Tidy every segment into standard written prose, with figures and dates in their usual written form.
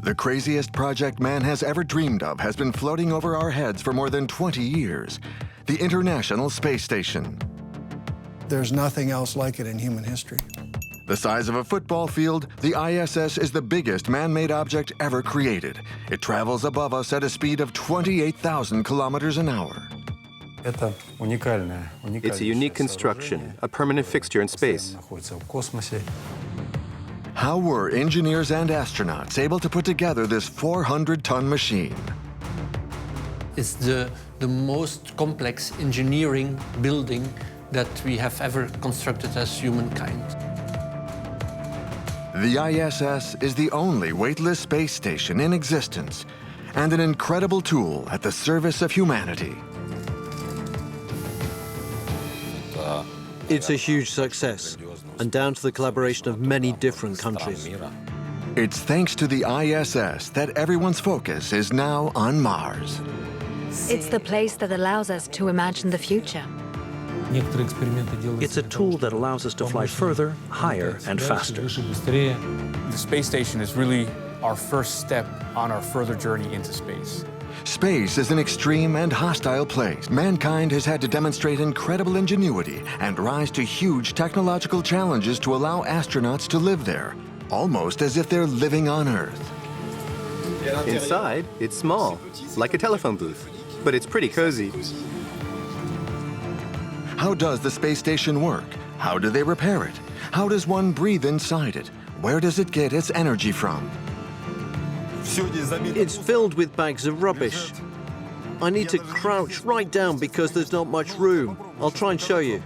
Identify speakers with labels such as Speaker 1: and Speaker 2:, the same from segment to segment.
Speaker 1: The craziest project man has ever dreamed of has been floating over our heads for more than 20 years. The International Space Station.
Speaker 2: There's nothing else like it in human history.
Speaker 1: The size of a football field, the ISS is the biggest man-made object ever created. It travels above us at a speed of 28,000 kilometers an hour.
Speaker 3: It's a unique construction, a permanent fixture in space.
Speaker 1: How were engineers and astronauts able to put together this 400-ton machine?
Speaker 4: It's the most complex engineering building that we have ever constructed as humankind.
Speaker 1: The ISS is the only weightless space station in existence and an incredible tool at the service of humanity.
Speaker 5: It's a huge success, and down to the collaboration of many different countries.
Speaker 1: It's thanks to the ISS that everyone's focus is now on Mars.
Speaker 6: It's the place that allows us to imagine the future.
Speaker 7: It's a tool that allows us to fly further, higher, and faster.
Speaker 8: The space station is really our first step on our further journey into space.
Speaker 1: Space is an extreme and hostile place. Mankind has had to demonstrate incredible ingenuity and rise to huge technological challenges to allow astronauts to live there, almost as if they're living on Earth.
Speaker 3: Inside, it's small, like a telephone booth, but it's pretty cozy.
Speaker 1: How does the space station work? How do they repair it? How does one breathe inside it? Where does it get its energy from?
Speaker 5: It's filled with bags of rubbish. I need to crouch right down because there's not much room. I'll try and show you.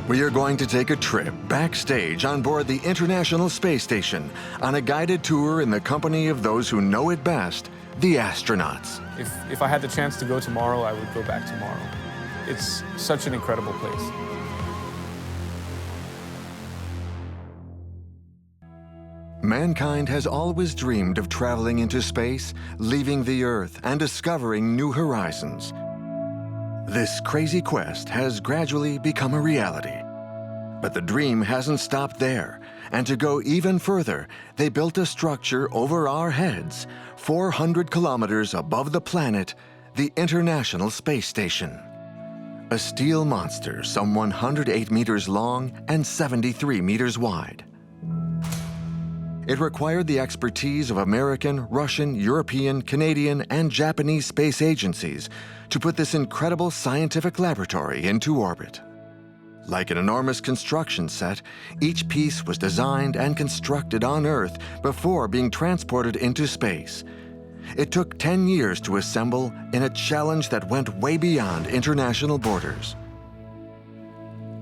Speaker 1: We are going to take a trip backstage on board the International Space Station on a guided tour in the company of those who know it best, the astronauts.
Speaker 8: If I had the chance to go tomorrow, I would go back tomorrow. It's such an incredible place.
Speaker 1: Mankind has always dreamed of traveling into space, leaving the Earth, and discovering new horizons. This crazy quest has gradually become a reality. But the dream hasn't stopped there, and to go even further, they built a structure over our heads, 400 kilometers above the planet, the International Space Station. A steel monster some 108 meters long and 73 meters wide. It required the expertise of American, Russian, European, Canadian, and Japanese space agencies to put this incredible scientific laboratory into orbit. Like an enormous construction set, each piece was designed and constructed on Earth before being transported into space. It took 10 years to assemble in a challenge that went way beyond international borders.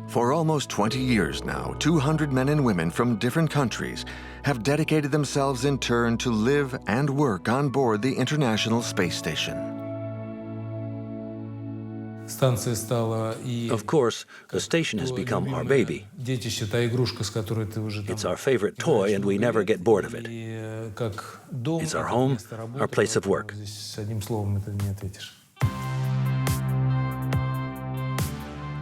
Speaker 1: For almost 20 years now, 200 men and women from different countries have dedicated themselves in turn to live and work on board the International Space Station.
Speaker 7: Of course, the station has become our baby. It's our favorite toy, and we never get bored of it. It's our home, our place of work.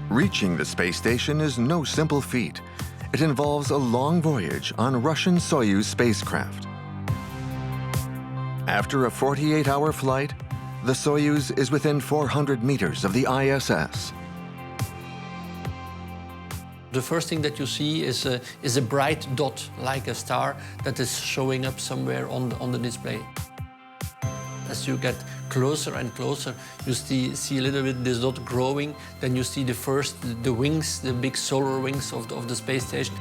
Speaker 1: Reaching the space station is no simple feat. It involves a long voyage on Russian Soyuz spacecraft. After a 48-hour flight, the Soyuz is within 400 meters of the ISS.
Speaker 4: The first thing that you see is a bright dot, like a star, that is showing up somewhere on the display. As you get closer and closer, you see a little bit this dot growing. Then you see the wings, the big solar wings of the space station.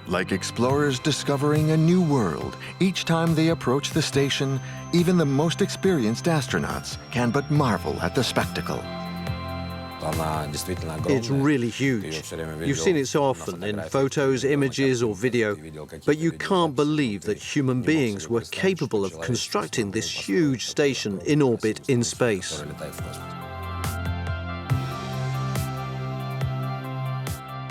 Speaker 1: Like explorers discovering a new world, each time they approach the station, even the most experienced astronauts can but marvel at the spectacle.
Speaker 5: It's really huge. You've seen it so often in photos, images, or video, but you can't believe that human beings were capable of constructing this huge station in orbit in space.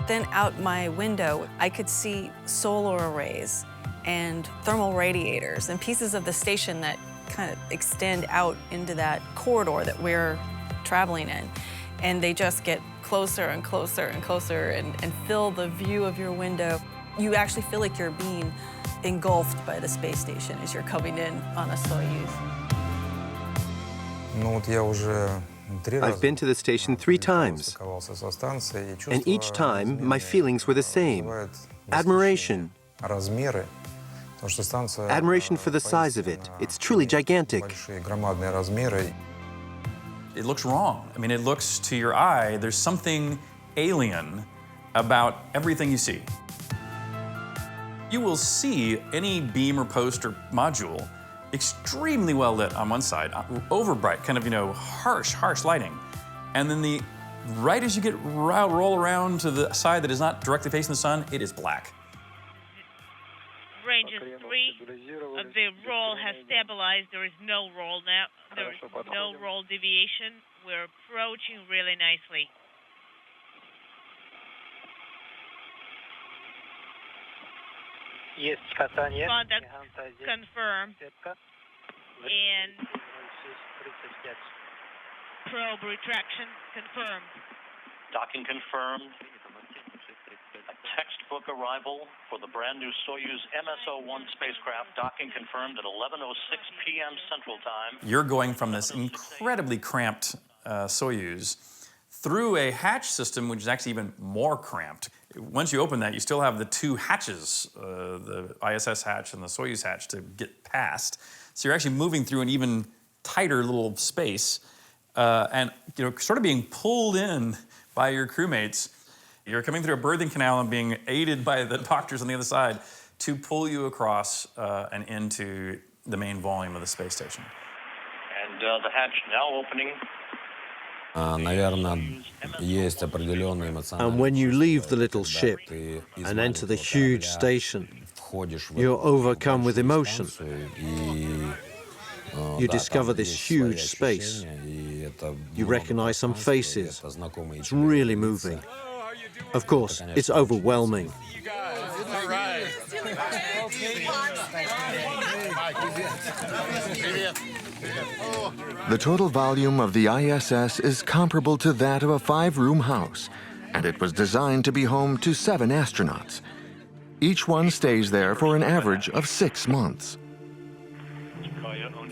Speaker 9: Then out my window, I could see solar arrays and thermal radiators and pieces of the station that kind of extend out into that corridor that we're traveling in. And they just get closer and closer and closer and fill the view of your window. You actually feel like you're being engulfed by the space station as you're coming in on a Soyuz.
Speaker 3: I've been to the station 3 times, and each time my feelings were the same. Admiration. Admiration for the size of it. It's truly gigantic.
Speaker 10: It looks wrong. I mean, it looks to your eye, there's something alien about everything you see. You will see any beam or post or module extremely well lit on one side, over bright, kind of, harsh lighting. And then right as you get roll around to the side that is not directly facing the sun, it is black.
Speaker 11: Range is 3. The roll has stabilized. There is no roll now. There is no roll deviation. We're approaching really nicely.
Speaker 12: Есть касание.
Speaker 11: Contact confirmed. And probe retraction confirmed.
Speaker 13: Docking confirmed. A textbook arrival for the brand new Soyuz MSO-1 spacecraft. Docking confirmed at 11:06 p.m. Central Time.
Speaker 10: You're going from this incredibly cramped Soyuz through a hatch system, which is actually even more cramped. Once you open that, you still have the 2 hatches, the ISS hatch and the Soyuz hatch, to get past. So you're actually moving through an even tighter little space, and sort of being pulled in by your crewmates. You're coming through a birthing canal and being aided by the doctors on the other side to pull you across and into the main volume of the space station.
Speaker 13: And the hatch now opening.
Speaker 5: And when you leave the little ship and enter the huge station, you're overcome with emotion. You discover this huge space. You recognize some faces. It's really moving. Of course, it's overwhelming.
Speaker 1: The total volume of the ISS is comparable to that of a 5-room house, and it was designed to be home to 7 astronauts. Each one stays there for an average of 6 months.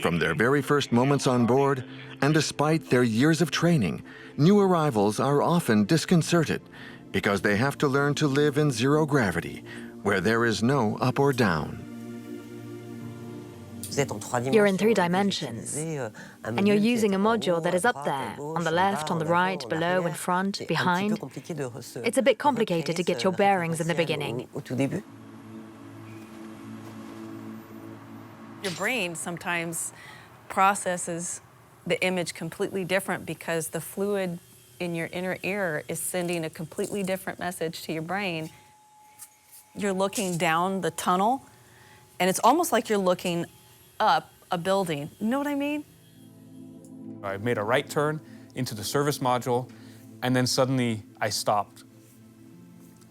Speaker 1: From their very first moments on board, and despite their years of training, new arrivals are often disconcerted because they have to learn to live in zero gravity, where there is no up or down.
Speaker 6: You're in 3 dimensions, and you're using a module that is up there, on the left, on the right, below, in front, behind. It's a bit complicated to get your bearings in the beginning.
Speaker 9: Your brain sometimes processes the image completely different because the fluid in your inner ear is sending a completely different message to your brain. You're looking down the tunnel, and it's almost like you're looking up a building. You know what I mean?
Speaker 8: I made a right turn into the service module, and then suddenly I stopped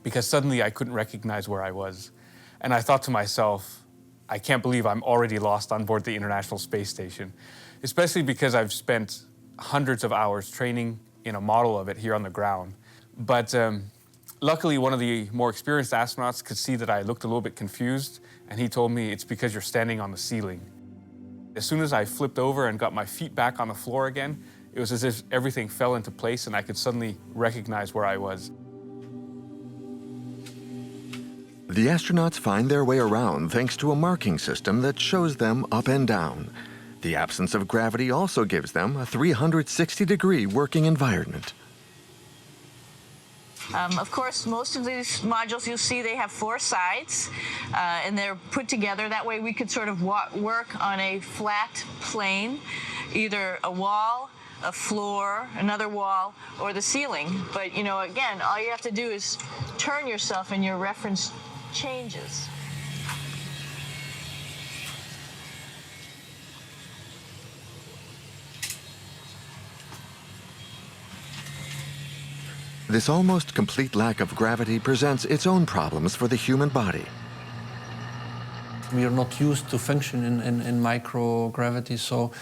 Speaker 8: because suddenly I couldn't recognize where I was. And I thought to myself, I can't believe I'm already lost on board the International Space Station, especially because I've spent hundreds of hours training in a model of it here on the ground. But luckily, one of the more experienced astronauts could see that I looked a little bit confused, and he told me it's because you're standing on the ceiling. As soon as I flipped over and got my feet back on the floor again, it was as if everything fell into place and I could suddenly recognize where I was.
Speaker 1: The astronauts find their way around thanks to a marking system that shows them up and down. The absence of gravity also gives them a 360-degree working environment.
Speaker 14: Of course, most of these modules you'll see they have 4 sides, and they're put together. That way we could sort of work on a flat plane, either a wall, a floor, another wall, or the ceiling. But, again, all you have to do is turn yourself and your reference changes.
Speaker 1: This almost complete lack of gravity presents its own problems for the human body.
Speaker 4: We are not used to function in microgravity, so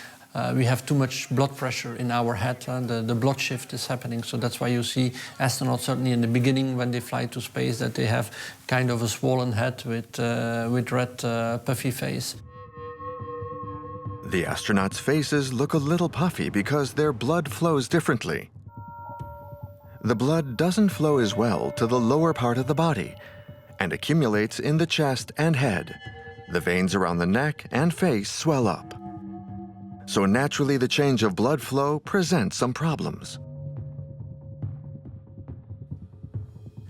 Speaker 4: we have too much blood pressure in our head, and the blood shift is happening. So that's why you see astronauts, certainly in the beginning when they fly to space, that they have kind of a swollen head with red puffy face.
Speaker 1: The astronauts' faces look a little puffy because their blood flows differently. The blood doesn't flow as well to the lower part of the body and accumulates in the chest and head. The veins around the neck and face swell up. So naturally, the change of blood flow presents some problems.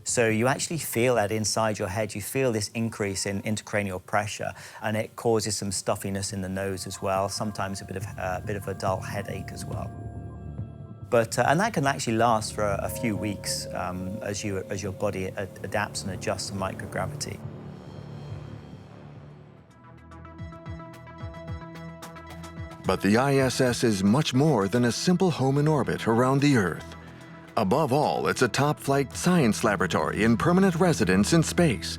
Speaker 12: So you actually feel that inside your head. You feel this increase in intracranial pressure, and it causes some stuffiness in the nose as well, sometimes a bit of a dull headache as well. And that can actually last for a few weeks as your body adapts and adjusts to microgravity.
Speaker 1: But the ISS is much more than a simple home in orbit around the Earth. Above all, it's a top-flight science laboratory in permanent residence in space.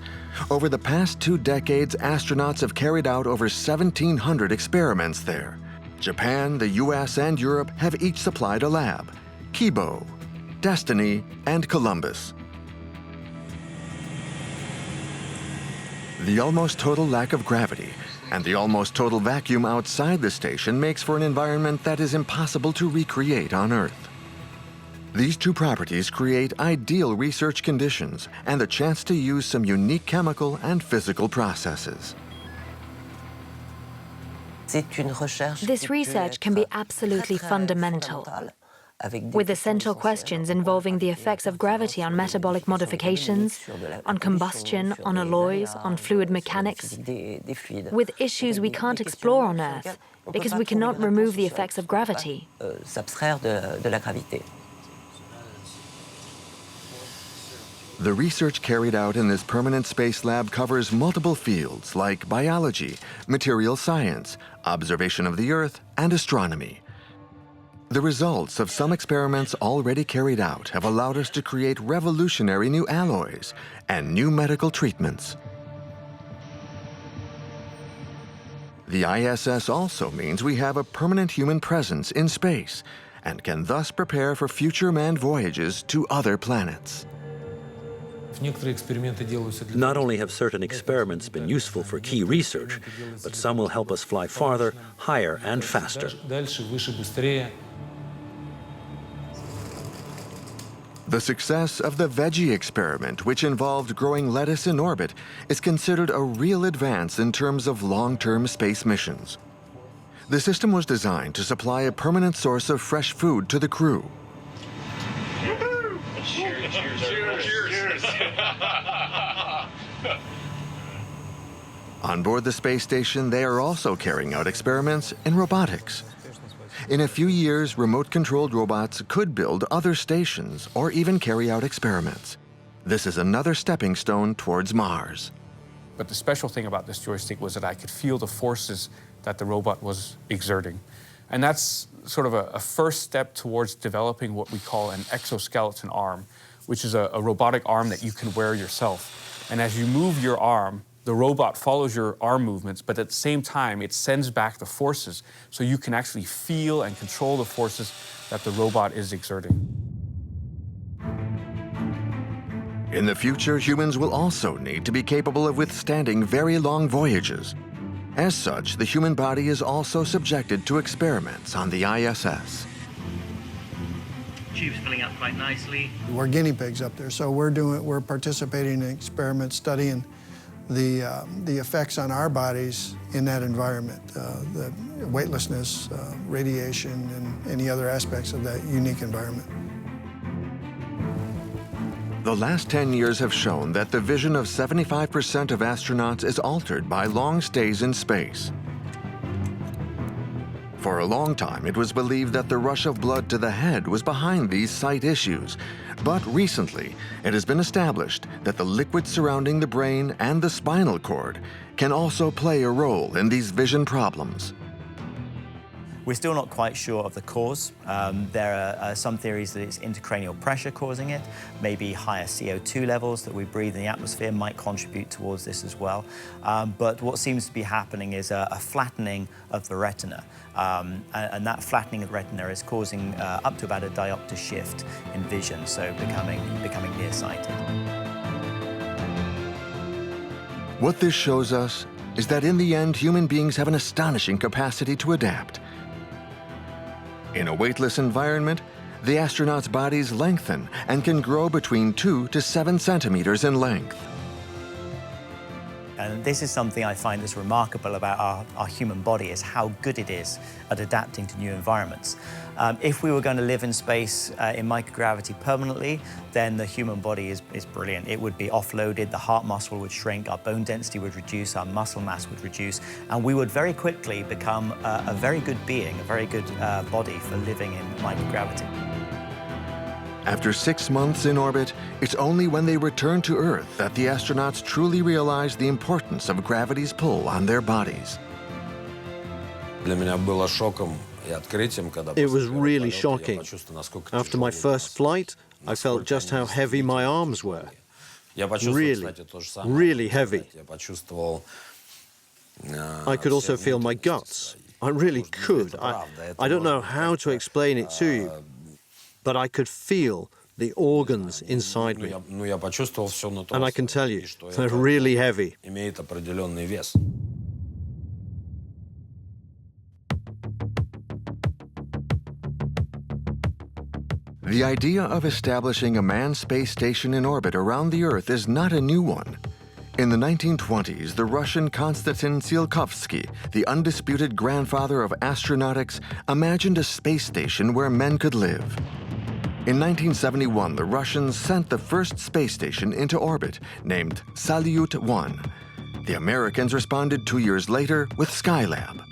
Speaker 1: Over the past 2 decades, astronauts have carried out over 1,700 experiments there. Japan, the US, and Europe have each supplied a lab: Kibo, Destiny, and Columbus. The almost total lack of gravity and the almost total vacuum outside the station makes for an environment that is impossible to recreate on Earth. These two properties create ideal research conditions and the chance to use some unique chemical and physical processes.
Speaker 6: This research can be absolutely fundamental, with essential questions involving the effects of gravity on metabolic modifications, on combustion, on alloys, on fluid mechanics, with issues we can't explore on Earth because we cannot remove the effects of gravity.
Speaker 1: The research carried out in this permanent space lab covers multiple fields like biology, material science, observation of the Earth, and astronomy. The results of some experiments already carried out have allowed us to create revolutionary new alloys and new medical treatments. The ISS also means we have a permanent human presence in space and can thus prepare for future manned voyages to other planets.
Speaker 7: Not only have certain experiments been useful for key research, but some will help us fly farther, higher, and faster.
Speaker 1: The success of the veggie experiment, which involved growing lettuce in orbit, is considered a real advance in terms of long-term space missions. The system was designed to supply a permanent source of fresh food to the crew.
Speaker 15: Cheers, cheers, cheers, cheers.
Speaker 1: On board the space station, they are also carrying out experiments in robotics. In a few years, remote-controlled robots could build other stations or even carry out experiments. This is another stepping stone towards Mars.
Speaker 8: But the special thing about this joystick was that I could feel the forces that the robot was exerting. And that's sort of a first step towards developing what we call an exoskeleton arm, which is a robotic arm that you can wear yourself. And as you move your arm, the robot follows your arm movements, but at the same time, it sends back the forces, so you can actually feel and control the forces that the robot is exerting.
Speaker 1: In the future, humans will also need to be capable of withstanding very long voyages. As such, the human body is also subjected to experiments on the ISS.
Speaker 15: Tube's filling up quite nicely.
Speaker 2: We're guinea pigs up there, so we're participating in experiments studying the effects on our bodies in that environment, the weightlessness, radiation, and any other aspects of that unique environment.
Speaker 1: The last 10 years have shown that the vision of 75% of astronauts is altered by long stays in space. For a long time, it was believed that the rush of blood to the head was behind these sight issues. But recently, it has been established that the liquid surrounding the brain and the spinal cord can also play a role in these vision problems.
Speaker 12: We're still not quite sure of the cause. There are some theories that it's intracranial pressure causing it. Maybe higher CO2 levels that we breathe in the atmosphere might contribute towards this as well. But what seems to be happening is a flattening of the retina. And that flattening of the retina is causing up to about a diopter shift in vision, so becoming nearsighted.
Speaker 1: What this shows us is that in the end, human beings have an astonishing capacity to adapt. In a weightless environment, the astronauts' bodies lengthen and can grow between 2 to 7 centimeters in length.
Speaker 12: And this is something I find that's remarkable about our human body, is how good it is at adapting to new environments. If we were going to live in space in microgravity permanently, then the human body is brilliant. It would be offloaded, the heart muscle would shrink, our bone density would reduce, our muscle mass would reduce, and we would very quickly become a very good being, a very good body for living in microgravity.
Speaker 1: After 6 months in orbit, it's only when they return to Earth that the astronauts truly realize the importance of gravity's pull on their bodies.
Speaker 5: It was really shocking. After my first flight, I felt just how heavy my arms were. Really heavy. I could also feel my guts. I really could. I don't know how to explain it to you, but I could feel the organs inside me. And I can tell you, they're really heavy.
Speaker 1: The idea of establishing a manned space station in orbit around the Earth is not a new one. In the 1920s, the Russian Konstantin Tsiolkovsky, the undisputed grandfather of astronautics, imagined a space station where men could live. In 1971, the Russians sent the first space station into orbit, named Salyut 1. The Americans responded 2 years later with Skylab.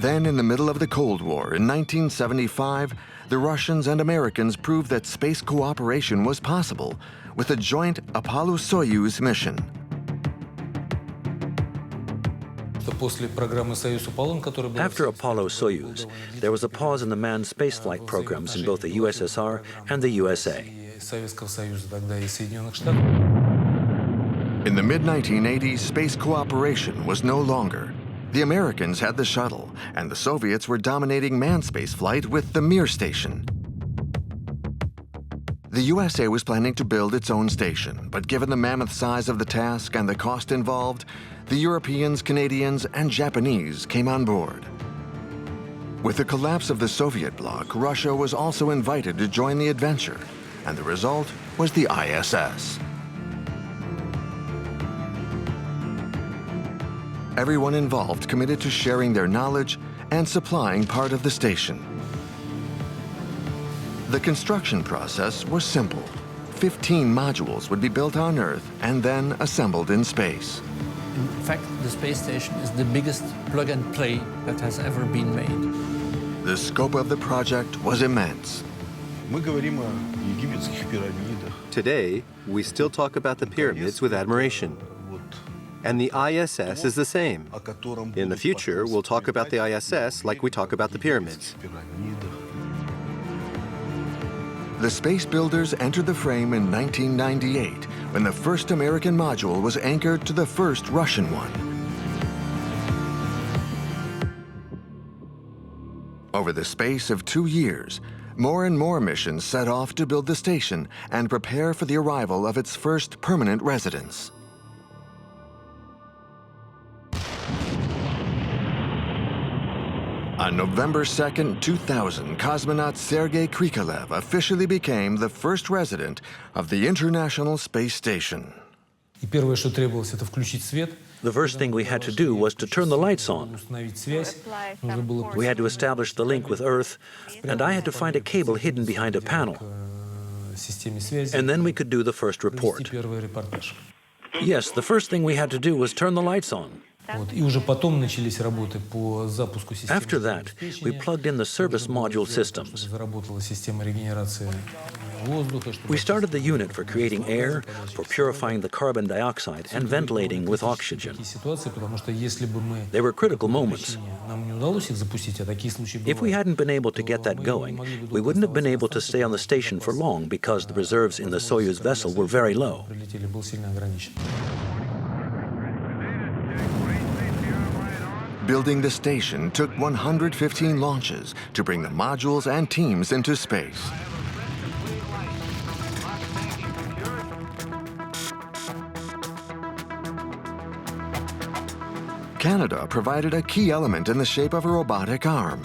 Speaker 1: Then, in the middle of the Cold War, in 1975, the Russians and Americans proved that space cooperation was possible with a joint Apollo-Soyuz mission.
Speaker 7: After Apollo-Soyuz, there was a pause in the manned spaceflight programs in both the USSR and the USA.
Speaker 1: In the mid-1980s, space cooperation was no longer. The Americans had the shuttle, and the Soviets were dominating manned spaceflight with the Mir station. The USA was planning to build its own station, but given the mammoth size of the task and the cost involved, the Europeans, Canadians, and Japanese came on board. With the collapse of the Soviet bloc, Russia was also invited to join the adventure, and the result was the ISS. Everyone involved committed to sharing their knowledge and supplying part of the station. The construction process was simple. 15 modules would be built on Earth and then assembled in space.
Speaker 4: In fact, the space station is the biggest plug-and-play that has ever been made.
Speaker 1: The scope of the project was immense.
Speaker 3: Today, we still talk about the pyramids with admiration. And the ISS is the same. In the future, we'll talk about the ISS like we talk about the pyramids.
Speaker 1: The space builders entered the frame in 1998, when the first American module was anchored to the first Russian one. Over the space of 2 years, more and more missions set off to build the station and prepare for the arrival of its first permanent residents. On November 2, 2000, cosmonaut Sergei Krikalev officially became the first resident of the International Space Station.
Speaker 7: The first thing we had to do was to turn the lights on. We had to establish the link with Earth, and I had to find a cable hidden behind a panel. And then we could do the first report. Yes, the first thing we had to do was turn the lights on. After that, we plugged in the service module systems. We started the unit for creating air, for purifying the carbon dioxide, and ventilating with oxygen. They were critical moments. If we hadn't been able to get that going, we wouldn't have been able to stay on the station for long because the reserves in the Soyuz vessel were very low.
Speaker 1: Building the station took 115 launches to bring the modules and teams into space. Canada provided a key element in the shape of a robotic arm.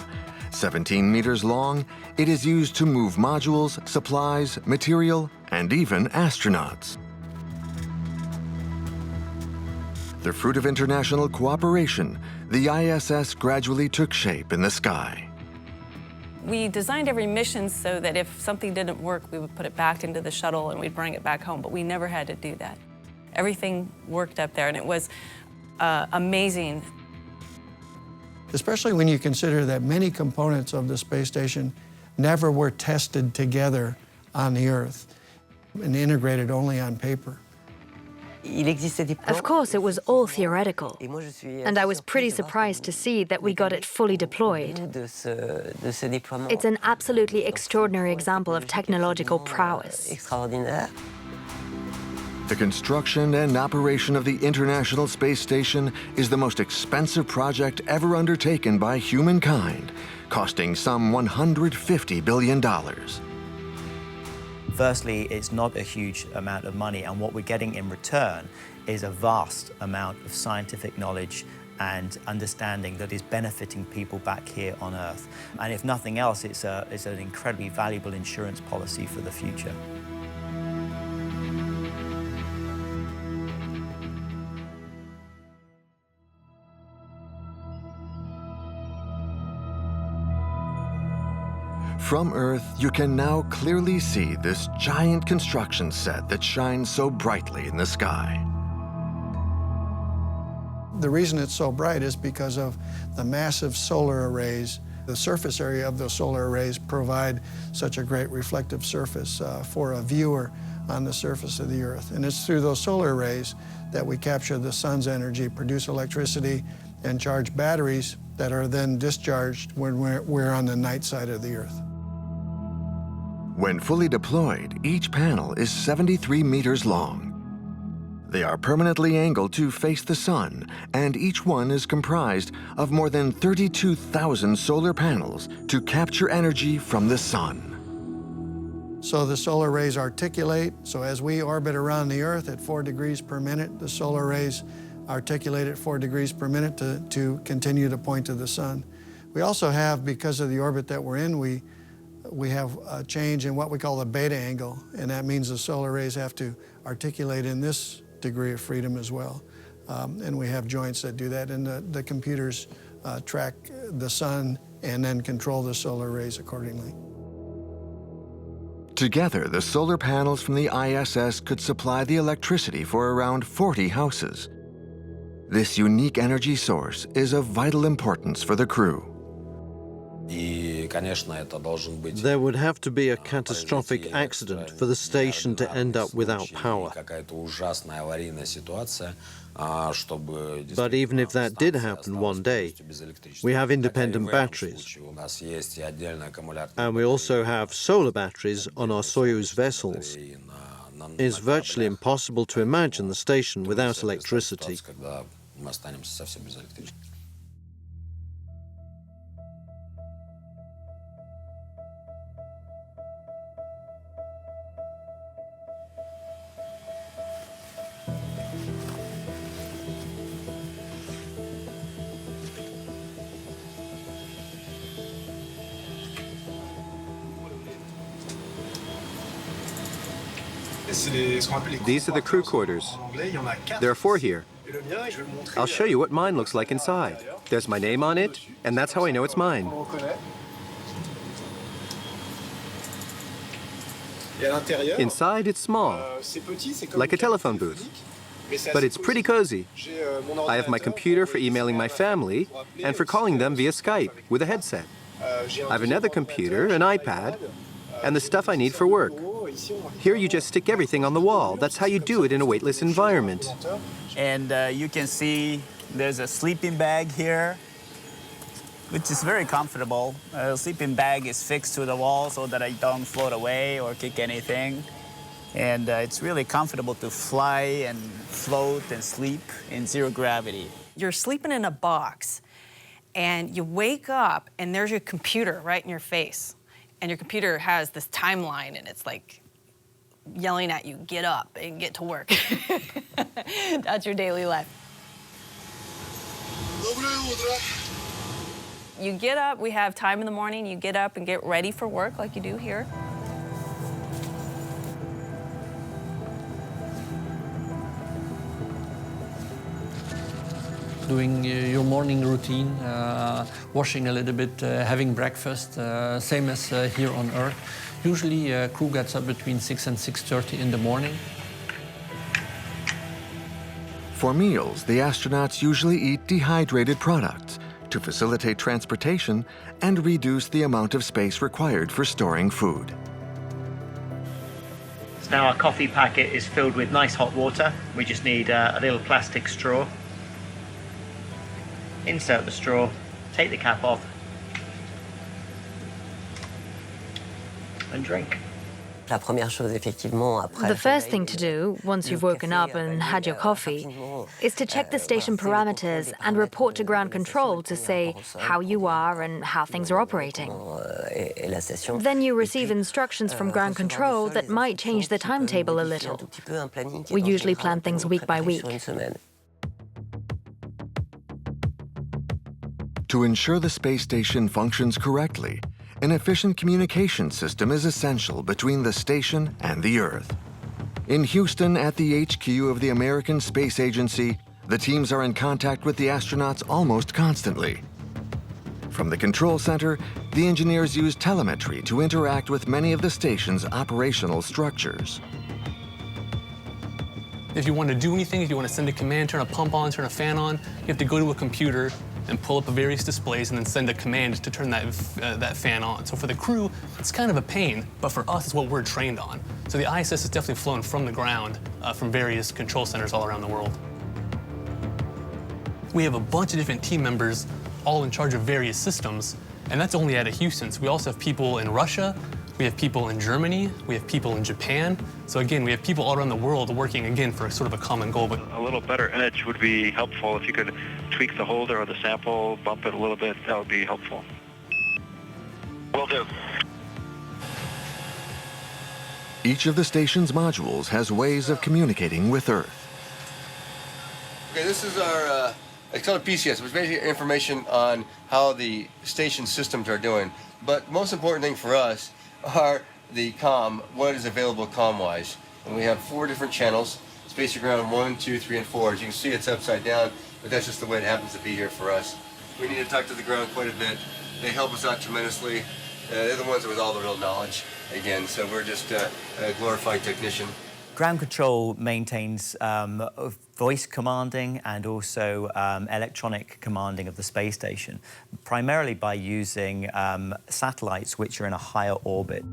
Speaker 1: 17 meters long, it is used to move modules, supplies, material, and even astronauts. The fruit of international cooperation, the ISS gradually took shape in the sky.
Speaker 9: We designed every mission so that if something didn't work, we would put it back into the shuttle and we'd bring it back home, but we never had to do that. Everything worked up there, and it was amazing.
Speaker 2: Especially when you consider that many components of the space station never were tested together on the Earth and integrated only on paper.
Speaker 6: Of course, it was all theoretical, and I was pretty surprised to see that we got it fully deployed. It's an absolutely extraordinary example of technological prowess.
Speaker 1: The construction and operation of the International Space Station is the most expensive project ever undertaken by humankind, costing some $150 billion.
Speaker 12: Firstly, it's not a huge amount of money, and what we're getting in return is a vast amount of scientific knowledge and understanding that is benefiting people back here on Earth. And if nothing else, it's an incredibly valuable insurance policy for the future.
Speaker 1: From Earth, you can now clearly see this giant construction set that shines so brightly in the sky.
Speaker 2: The reason it's so bright is because of the massive solar arrays. The surface area of those solar arrays provide such a great reflective surface for a viewer on the surface of the Earth. And it's through those solar arrays that we capture the sun's energy, produce electricity, and charge batteries that are then discharged when we're on the night side of the Earth.
Speaker 1: When fully deployed, each panel is 73 meters long. They are permanently angled to face the sun, and each one is comprised of more than 32,000 solar panels to capture energy from the sun.
Speaker 2: So the solar rays articulate, so as we orbit around the Earth at 4 degrees per minute, the solar rays articulate at 4 degrees per minute to continue to point to the sun. We also have, because of the orbit that we're in, we have a change in what we call the beta angle, and that means the solar rays have to articulate in this degree of freedom as well. And we have joints that do that, and the computers track the sun and then control the solar rays accordingly.
Speaker 1: Together, the solar panels from the ISS could supply the electricity for around 40 houses. This unique energy source is of vital importance for the crew.
Speaker 5: There would have to be a catastrophic accident for the station to end up without power. But even if that did happen one day, we have independent batteries. And we also have solar batteries on our Soyuz vessels. It's virtually impossible to imagine the station without electricity.
Speaker 3: These are the crew quarters. There are 4 here. I'll show you what mine looks like inside. There's my name on it, and that's how I know it's mine. Inside, it's small, like a telephone booth. But it's pretty cozy. I have my computer for emailing my family and for calling them via Skype with a headset. I have another computer, an iPad, and the stuff I need for work. Here you just stick everything on the wall. That's how you do it in a weightless environment.
Speaker 12: And you can see there's a sleeping bag here, which is very comfortable. The sleeping bag is fixed to the wall so that I don't float away or kick anything. And it's really comfortable to fly and float and sleep in zero gravity.
Speaker 9: You're sleeping in a box, and you wake up, and there's your computer right in your face. And your computer has this timeline, and it's like yelling at you, get up and get to work. That's your daily life. You get up, we have time in the morning, you get up and get ready for work like you do here.
Speaker 4: Doing your morning routine, washing a little bit, having breakfast, same as here on Earth. Usually crew gets up between 6 and 6:30 in the morning.
Speaker 1: For meals, the astronauts usually eat dehydrated products to facilitate transportation and reduce the amount of space required for storing food.
Speaker 15: So now our coffee packet is filled with nice hot water. We just need a little plastic straw. Insert the straw, take the cap off, and drink.
Speaker 6: The first thing to do, once you've woken up and had your coffee, is to check the station parameters and report to ground control to say how you are and how things are operating. Then you receive instructions from ground control that might change the timetable a little. We usually plan things week by week.
Speaker 1: To ensure the space station functions correctly, an efficient communication system is essential between the station and the Earth. In Houston, at the HQ of the American Space Agency, the teams are in contact with the astronauts almost constantly. From the control center, the engineers use telemetry to interact with many of the station's operational structures.
Speaker 16: If you want to do anything, if you want to send a command, turn a pump on, turn a fan on, you have to go to a computer and pull up various displays and then send a command to turn that fan on. So for the crew, it's kind of a pain, but for us, it's what we're trained on. So the ISS is definitely flown from the ground from various control centers all around the world. We have a bunch of different team members all in charge of various systems, and that's only out of Houston. So we also have people in Russia, we have people in Germany, we have people in Japan. So again, we have people all around the world working, again, for sort of a common goal. But
Speaker 17: a little better edge would be helpful. If you could tweak the holder or the sample, bump it a little bit, that would be helpful. Will do.
Speaker 1: Each of the station's modules has ways of communicating with Earth.
Speaker 18: Okay, this is our, it's called a PCS, which is basically information on how the station systems are doing. But most important thing for us are the comm, what is available comm-wise. And we have 4 different channels, space to ground 1, 2, 3, and 4. As you can see, it's upside down, but that's just the way it happens to be here for us. We need to talk to the ground quite a bit. They help us out tremendously. They're the ones with all the real knowledge, again, so we're just a glorified technician.
Speaker 12: Ground control maintains voice commanding and also electronic commanding of the space station, primarily by using satellites which are in a higher orbit.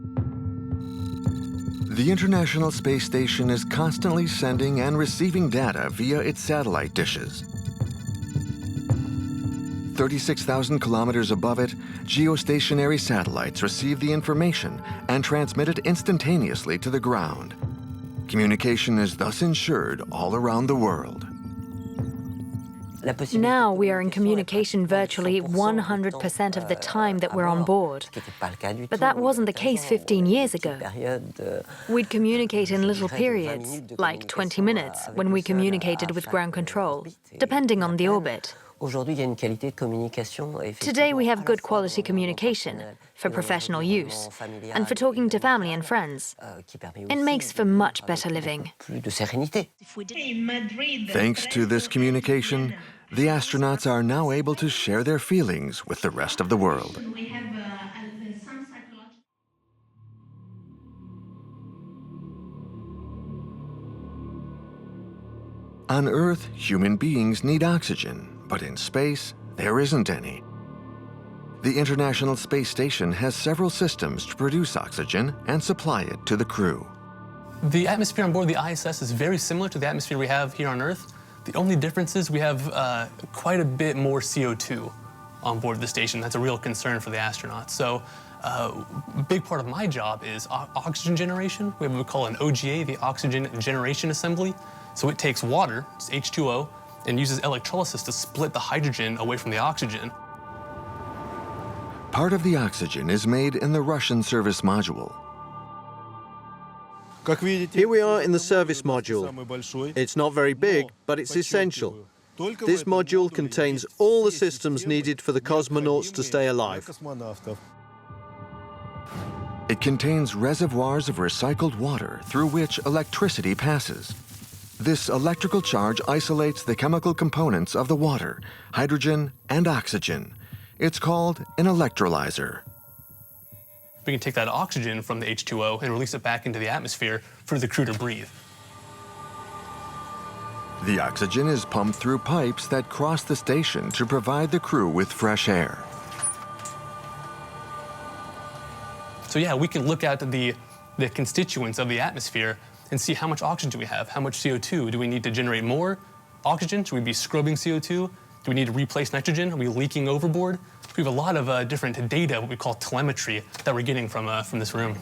Speaker 1: The International Space Station is constantly sending and receiving data via its satellite dishes. 36,000 kilometers above it, geostationary satellites receive the information and transmit it instantaneously to the ground. Communication is thus ensured all around the world.
Speaker 6: Now we are in communication virtually 100% of the time that we're on board. But that wasn't the case 15 years ago. We'd communicate in little periods, like 20 minutes, when we communicated with ground control, depending on the orbit. Today we have good quality communication for professional use and for talking to family and friends. It makes for much better living.
Speaker 1: Thanks to this communication, the astronauts are now able to share their feelings with the rest of the world. On Earth, human beings need oxygen, but in space, there isn't any. The International Space Station has several systems to produce oxygen and supply it to the crew.
Speaker 16: The atmosphere on board the ISS is very similar to the atmosphere we have here on Earth. The only difference is we have quite a bit more CO2 on board the station. That's a real concern for the astronauts. So a big part of my job is oxygen generation. We have what we call an OGA, the Oxygen Generation Assembly. So it takes water, it's H2O, and uses electrolysis to split the hydrogen away from the oxygen.
Speaker 1: Part of the oxygen is made in the Russian service module.
Speaker 5: Here we are in the service module. It's not very big, but it's essential. This module contains all the systems needed for the cosmonauts to stay alive.
Speaker 1: It contains reservoirs of recycled water through which electricity passes. This electrical charge isolates the chemical components of the water, hydrogen and oxygen. It's called an electrolyzer.
Speaker 16: We can take that oxygen from the H2O and release it back into the atmosphere for the crew to breathe.
Speaker 1: The oxygen is pumped through pipes that cross the station to provide the crew with fresh air.
Speaker 16: So yeah, we can look at the constituents of the atmosphere and see how much oxygen do we have, how much CO2. Do we need to generate more oxygen? Should we be scrubbing CO2? Do we need to replace nitrogen? Are we leaking overboard? We have a lot of different data, what we call telemetry, that we're getting from this room.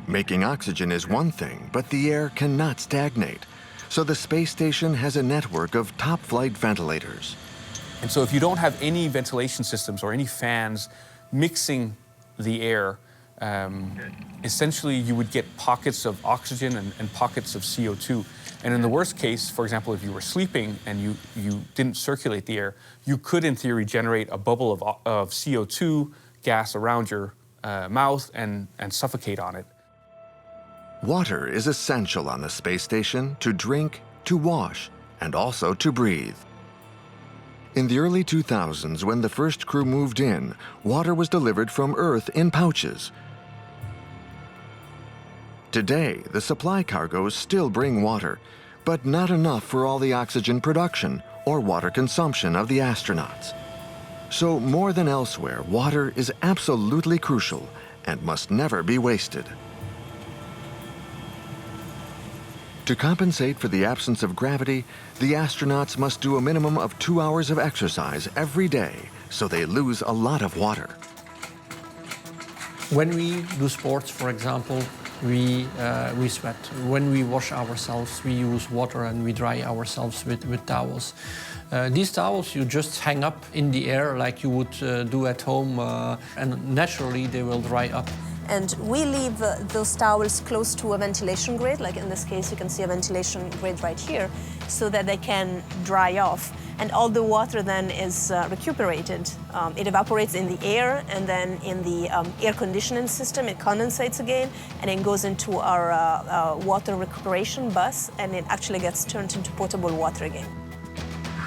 Speaker 1: Making oxygen is one thing, but the air cannot stagnate. So the space station has a network of top-flight ventilators.
Speaker 8: And so if you don't have any ventilation systems or any fans mixing the air, essentially you would get pockets of oxygen and pockets of CO2. And in the worst case, for example, if you were sleeping and you didn't circulate the air, you could, in theory, generate a bubble of CO2 gas around your mouth and suffocate on it.
Speaker 1: Water is essential on the space station to drink, to wash, and also to breathe. In the early 2000s, when the first crew moved in, water was delivered from Earth in pouches. Today, the supply cargoes still bring water, but not enough for all the oxygen production or water consumption of the astronauts. So more than elsewhere, water is absolutely crucial and must never be wasted. To compensate for the absence of gravity, the astronauts must do a minimum of 2 hours of exercise every day, so they lose a lot of water.
Speaker 4: When we do sports, for example, we sweat. When we wash ourselves, we use water and we dry ourselves with towels. These towels you just hang up in the air like you would do at home, and naturally they will dry up.
Speaker 19: And we leave those towels close to a ventilation grid, like in this case you can see a ventilation grid right here, so that they can dry off. And all the water then is recuperated. It evaporates in the air, and then in the air conditioning system it condensates again, and it goes into our water recuperation bus, and it actually gets turned into potable water again.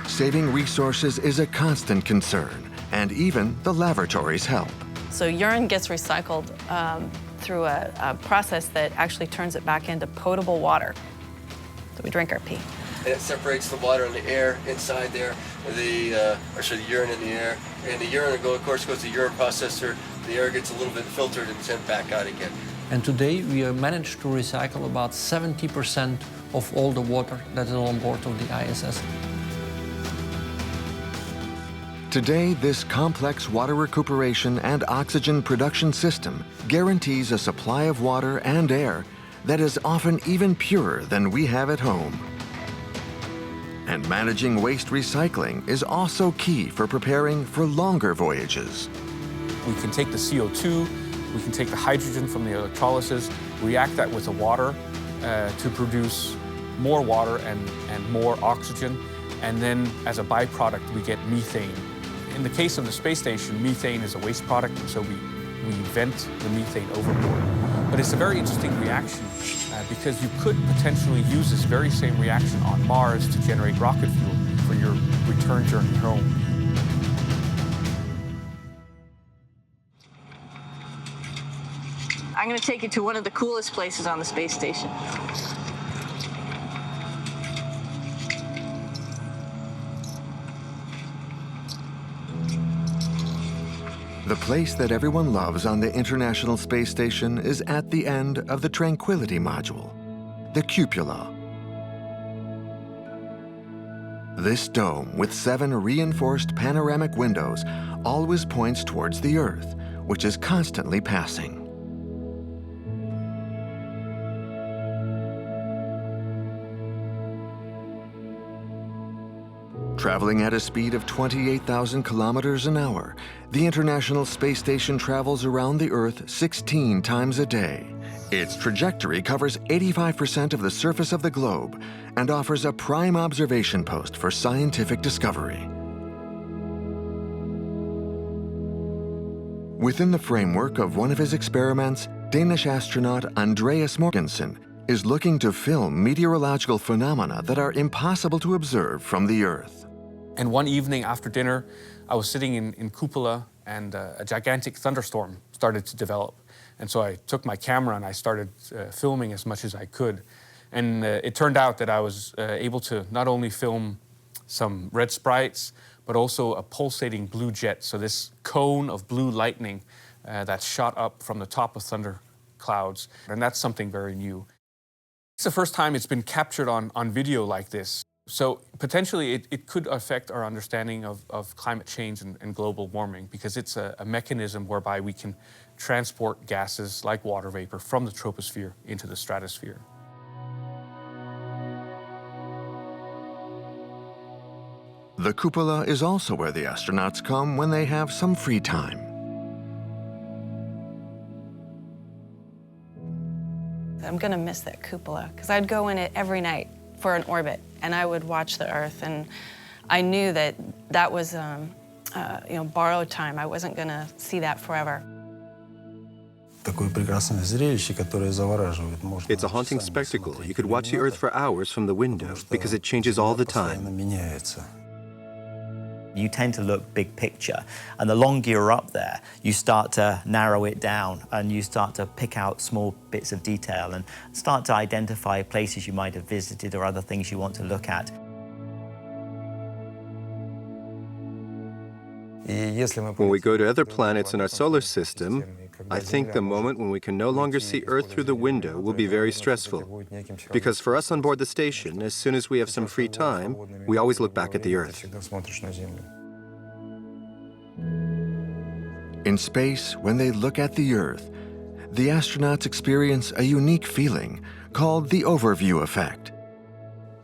Speaker 1: Saving resources is a constant concern, and even the laboratories help.
Speaker 9: So urine gets recycled through a process that actually turns it back into potable water. So we drink our pee.
Speaker 18: And it separates the water and the air inside there, the urine in the air. And the urine, of course, goes to the urine processor. The air gets a little bit filtered and sent back out again.
Speaker 4: And today we have managed to recycle about 70% of all the water that is on board of the ISS.
Speaker 1: Today, this complex water recuperation and oxygen production system guarantees a supply of water and air that is often even purer than we have at home. And managing waste recycling is also key for preparing for longer voyages.
Speaker 8: We can take the CO2, we can take the hydrogen from the electrolysis, react that with the water to produce more water and more oxygen, and then as a byproduct we get methane. In the case of the space station, methane is a waste product, and so we vent the methane overboard. But it's a very interesting reaction because you could potentially use this very same reaction on Mars to generate rocket fuel for your return journey home.
Speaker 14: I'm going to take you to one of the coolest places on the space station.
Speaker 1: The place that everyone loves on the International Space Station is at the end of the Tranquility Module, the cupola. This dome with 7 reinforced panoramic windows always points towards the Earth, which is constantly passing. Traveling at a speed of 28,000 kilometers an hour, the International Space Station travels around the Earth 16 times a day. Its trajectory covers 85% of the surface of the globe and offers a prime observation post for scientific discovery. Within the framework of one of his experiments, Danish astronaut Andreas Morgensen is looking to film meteorological phenomena that are impossible to observe from the Earth.
Speaker 8: And one evening after dinner, I was sitting in cupola and a gigantic thunderstorm started to develop. And so I took my camera and I started filming as much as I could. And it turned out that I was able to not only film some red sprites, but also a pulsating blue jet. So this cone of blue lightning that shot up from the top of thunder clouds. And that's something very new. It's the first time it's been captured on video like this. So potentially it could affect our understanding of climate change and global warming, because it's a mechanism whereby we can transport gases like water vapor from the troposphere into the stratosphere.
Speaker 1: The cupola is also where the astronauts come when they have some free time.
Speaker 9: I'm gonna miss that cupola, because I'd go in it every night for an orbit, and I would watch the Earth, and I knew that that was borrowed time. I wasn't gonna see that forever.
Speaker 3: It's a haunting spectacle. You could watch the Earth for hours from the window because it changes all the time.
Speaker 12: You tend to look big picture, and the longer you're up there, you start to narrow it down and you start to pick out small bits of detail and start to identify places you might have visited or other things you want to look at.
Speaker 3: When we go to other planets in our solar system, I think the moment when we can no longer see Earth through the window will be very stressful. Because for us on board the station, as soon as we have some free time, we always look back at the Earth.
Speaker 1: In space, when they look at the Earth, the astronauts experience a unique feeling called the overview effect.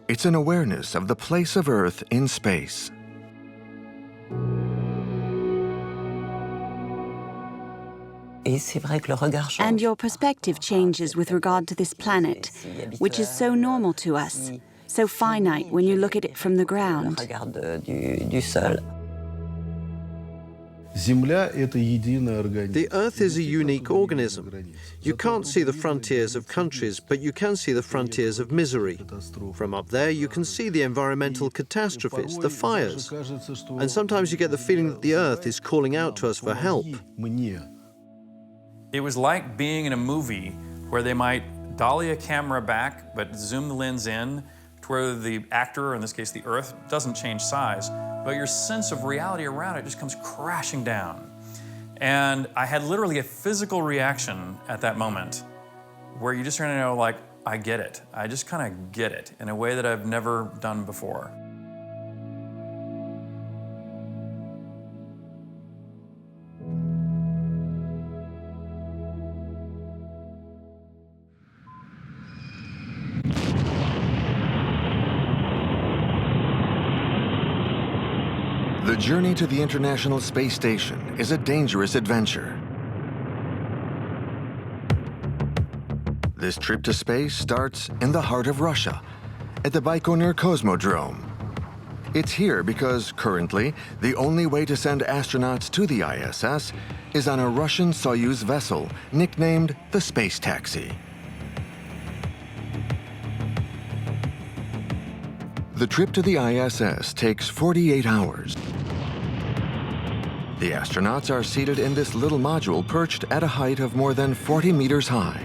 Speaker 1: It's an awareness of the place of Earth in space.
Speaker 20: And your perspective changes with regard to this planet, which is so normal to us, so finite when you look at it from the ground.
Speaker 5: The Earth is a unique organism. You can't see the frontiers of countries, but you can see the frontiers of misery. From up there, you can see the environmental catastrophes, the fires. And sometimes you get the feeling that the Earth is calling out to us for help.
Speaker 10: It was like being in a movie where they might dolly a camera back, but zoom the lens in to where the actor, or in this case the Earth, doesn't change size, but your sense of reality around it just comes crashing down. And I had literally a physical reaction at that moment where you just kind of know, like, I get it. I just kind of get it in a way that I've never done before.
Speaker 1: The journey to the International Space Station is a dangerous adventure. This trip to space starts in the heart of Russia, at the Baikonur Cosmodrome. It's here because, currently, the only way to send astronauts to the ISS is on a Russian Soyuz vessel nicknamed the Space Taxi. The trip to the ISS takes 48 hours. The astronauts are seated in this little module perched at a height of more than 40 meters high.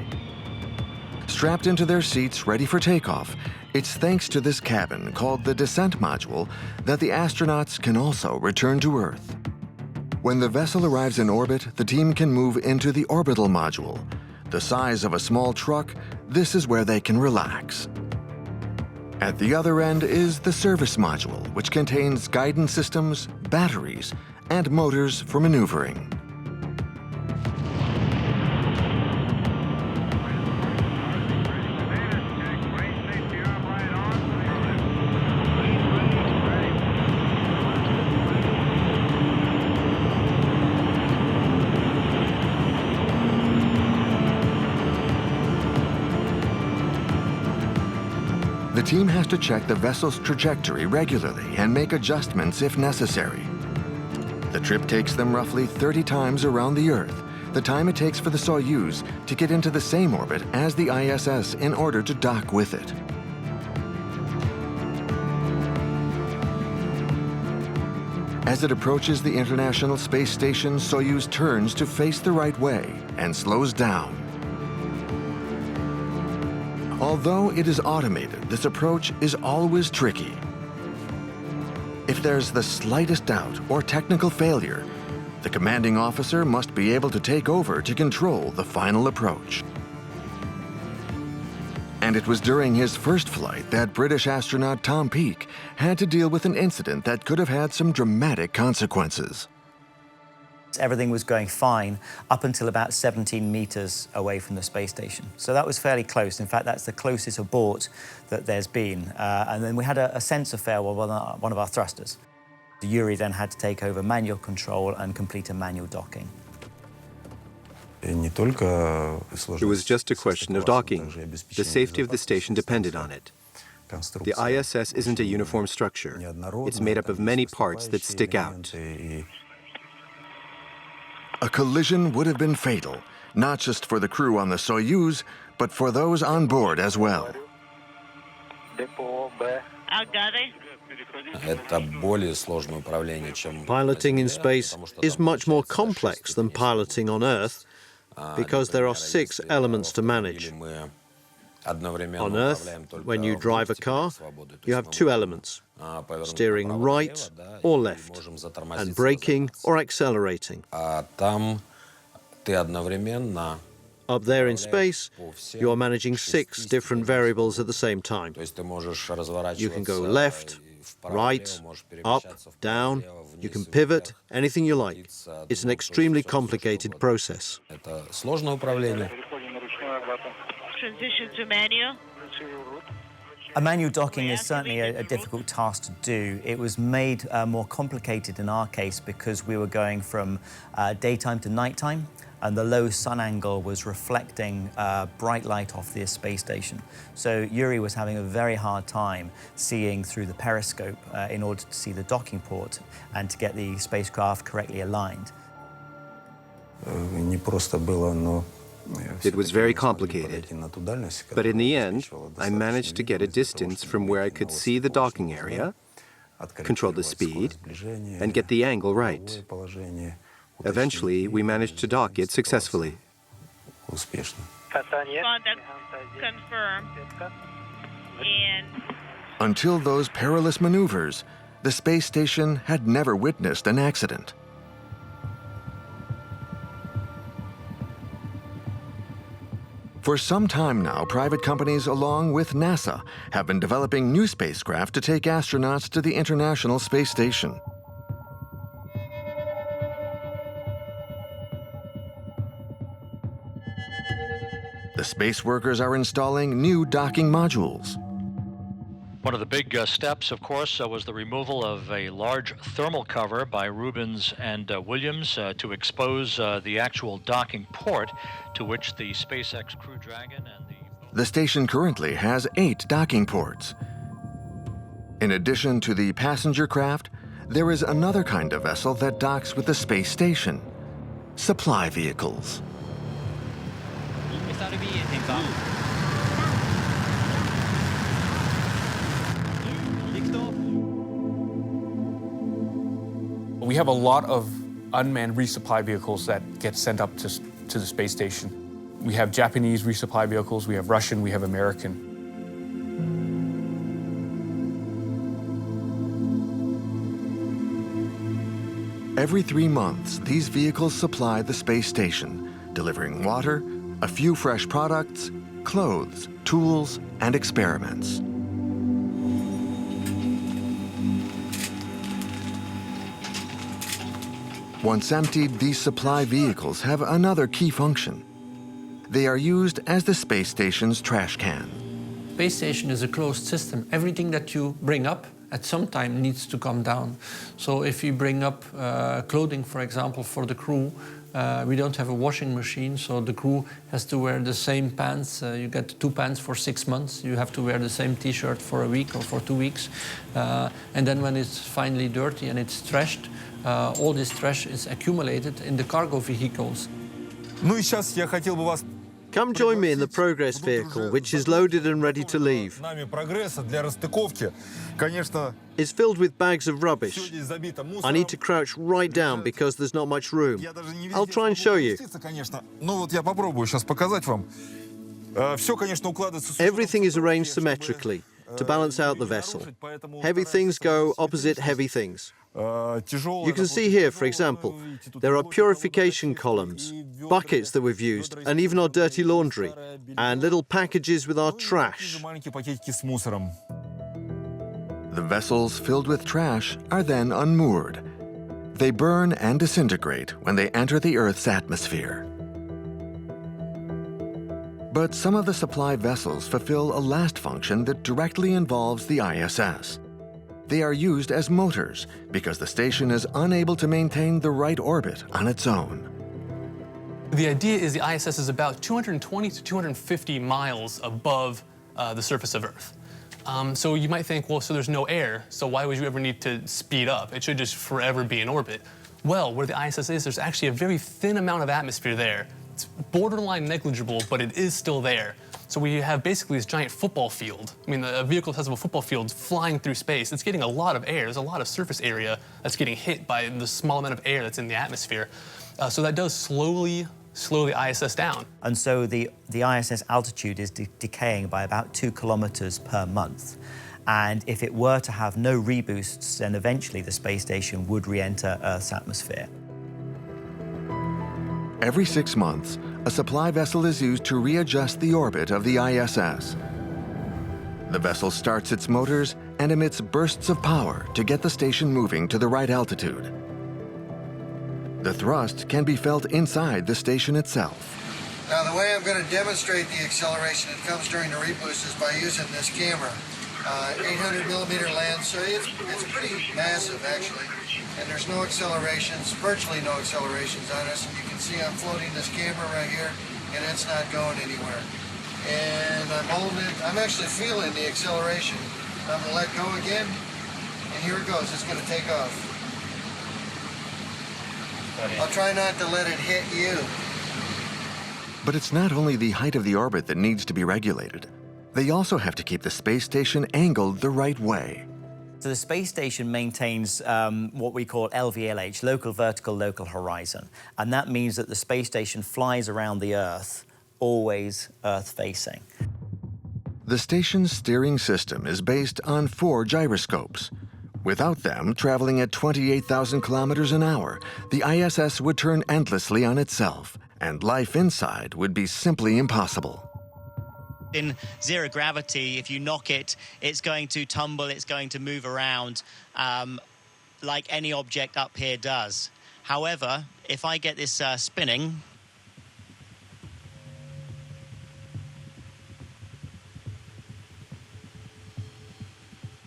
Speaker 1: Strapped into their seats ready for takeoff, it's thanks to this cabin called the descent module that the astronauts can also return to Earth. When the vessel arrives in orbit, the team can move into the orbital module. The size of a small truck, this is where they can relax. At the other end is the service module, which contains guidance systems, batteries, and motors for maneuvering. The team has to check the vessel's trajectory regularly and make adjustments if necessary. The trip takes them roughly 30 times around the Earth, the time it takes for the Soyuz to get into the same orbit as the ISS in order to dock with it. As it approaches the International Space Station, Soyuz turns to face the right way and slows down. Although it is automated, this approach is always tricky. If there's the slightest doubt or technical failure, the commanding officer must be able to take over to control the final approach. And it was during his first flight that British astronaut Tom Peake had to deal with an incident that could have had some dramatic consequences.
Speaker 12: Everything was going fine up until about 17 meters away from the space station. So that was fairly close. In fact, that's the closest abort that there's been. And then we had a sensor fail with one of our thrusters. Yuri then had to take over manual control and complete a manual docking.
Speaker 3: It was just a question of docking. The safety of the station depended on it. The ISS isn't a uniform structure. It's made up of many parts that stick out.
Speaker 1: A collision would have been fatal, not just for the crew on the Soyuz, but for those on board as well.
Speaker 5: Piloting in space is much more complex than piloting on Earth because there are 6 elements to manage. On Earth, when you drive a car, you have 2 elements, steering right or left, and braking or accelerating. Up there in space, you are managing 6 different variables at the same time. You can go left, right, up, down, you can pivot, anything you like. It's an extremely complicated process.
Speaker 11: Transition to manual.
Speaker 12: A manual docking is certainly a difficult task to do. It was made more complicated in our case because we were going from daytime to nighttime, and the low sun angle was reflecting bright light off the space station. So Yuri was having a very hard time seeing through the periscope in order to see the docking port and to get the spacecraft correctly aligned.
Speaker 3: It was very complicated, but in the end, I managed to get a distance from where I could see the docking area, control the speed, and get the angle right. Eventually, we managed to dock it successfully.
Speaker 11: Contact confirmed. And
Speaker 1: Until those perilous maneuvers, the space station had never witnessed an accident. For some time now, private companies along with NASA have been developing new spacecraft to take astronauts to the International Space Station. The space workers are installing new docking modules.
Speaker 21: One of the big steps, of course, was the removal of a large thermal cover by Rubens and Williams to expose the actual docking port to which the SpaceX Crew Dragon and
Speaker 1: The station currently has 8 docking ports. In addition to the passenger craft, there is another kind of vessel that docks with the space station: supply vehicles.
Speaker 8: We have a lot of unmanned resupply vehicles that get sent up to the space station. We have Japanese resupply vehicles, we have Russian, we have American.
Speaker 1: Every 3 months, these vehicles supply the space station, delivering water, a few fresh products, clothes, tools, and experiments. Once emptied, these supply vehicles have another key function. They are used as the space station's trash can.
Speaker 4: Space station is a closed system. Everything that you bring up at some time needs to come down. So if you bring up clothing, for example, for the crew, we don't have a washing machine, so the crew has to wear the same pants. You get 2 pants for 6 months. You have to wear the same t-shirt for a week or for 2 weeks. And then when it's finally dirty and it's trashed, all this trash is accumulated in the cargo vehicles.
Speaker 5: Come join me in the Progress vehicle, which is loaded and ready to leave. It's filled with bags of rubbish. I need to crouch right down because there's not much room. I'll try and show you. Everything is arranged symmetrically to balance out the vessel. Heavy things go opposite heavy things. You can see here, for example, there are purification columns, buckets that we've used, and even our dirty laundry, and little packages with our trash.
Speaker 1: The vessels filled with trash are then unmoored. They burn and disintegrate when they enter the Earth's atmosphere. But some of the supply vessels fulfill a last function that directly involves the ISS. They are used as motors because the station is unable to maintain the right orbit on its own.
Speaker 16: The idea is the ISS is about 220 to 250 miles above the surface of Earth. So you might think, well, so there's no air, so why would you ever need to speed up? It should just forever be in orbit. Well, where the ISS is, there's actually a very thin amount of atmosphere there. It's borderline negligible, but it is still there. So we have basically this giant football field. I mean, a vehicle has a football field flying through space. It's getting a lot of air. There's a lot of surface area that's getting hit by the small amount of air that's in the atmosphere. So that does slow the ISS down.
Speaker 12: And so the ISS altitude is decaying by about 2 kilometers per month. And if it were to have no reboosts, then eventually the space station would re-enter Earth's atmosphere.
Speaker 1: Every 6 months, a supply vessel is used to readjust the orbit of the ISS. The vessel starts its motors and emits bursts of power to get the station moving to the right altitude. The thrust can be felt inside the station itself.
Speaker 2: Now, the way I'm going to demonstrate the acceleration that comes during the reboost is by using this camera. 800 millimeter lens, so it's pretty massive actually. And there's no accelerations, virtually no accelerations on us. And you can see I'm floating this camera right here, and it's not going anywhere. And I'm holding it, I'm actually feeling the acceleration. I'm gonna let go again, and here it goes, it's gonna take off. I'll try not to let it hit you.
Speaker 1: But it's not only the height of the orbit that needs to be regulated. They also have to keep the space station angled the right way.
Speaker 12: So the space station maintains what we call LVLH, local vertical local horizon. And that means that the space station flies around the Earth, always Earth-facing.
Speaker 1: The station's steering system is based on 4 gyroscopes. Without them, traveling at 28,000 kilometers an hour, the ISS would turn endlessly on itself, and life inside would be simply impossible.
Speaker 13: In zero gravity, if you knock it, it's going to tumble, it's going to move around like any object up here does. However, if I get this spinning,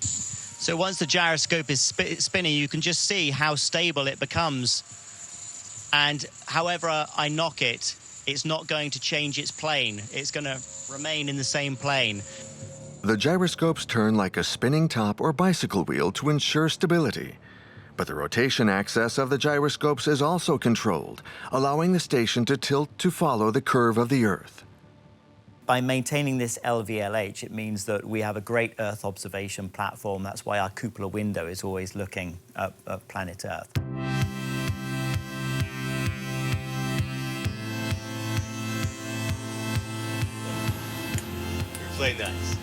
Speaker 13: so once the gyroscope is spinning, you can just see how stable it becomes. And however I knock it, it's not going to change its plane. It's going to remain in the same plane.
Speaker 1: The gyroscopes turn like a spinning top or bicycle wheel to ensure stability. But the rotation axis of the gyroscopes is also controlled, allowing the station to tilt to follow the curve of the Earth.
Speaker 12: By maintaining this LVLH, it means that we have a great Earth observation platform. That's why our cupola window is always looking at planet Earth.
Speaker 13: Play nice.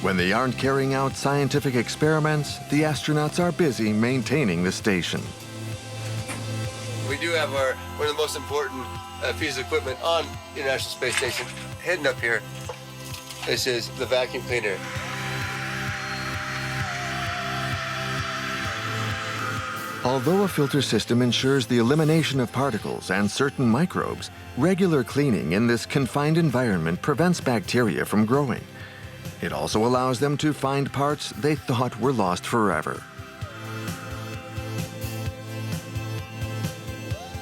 Speaker 1: When they aren't carrying out scientific experiments, the astronauts are busy maintaining the station.
Speaker 18: We do have one of the most important pieces of equipment on the International Space Station hidden up here. This is the vacuum cleaner.
Speaker 1: Although a filter system ensures the elimination of particles and certain microbes, regular cleaning in this confined environment prevents bacteria from growing. It also allows them to find parts they thought were lost forever.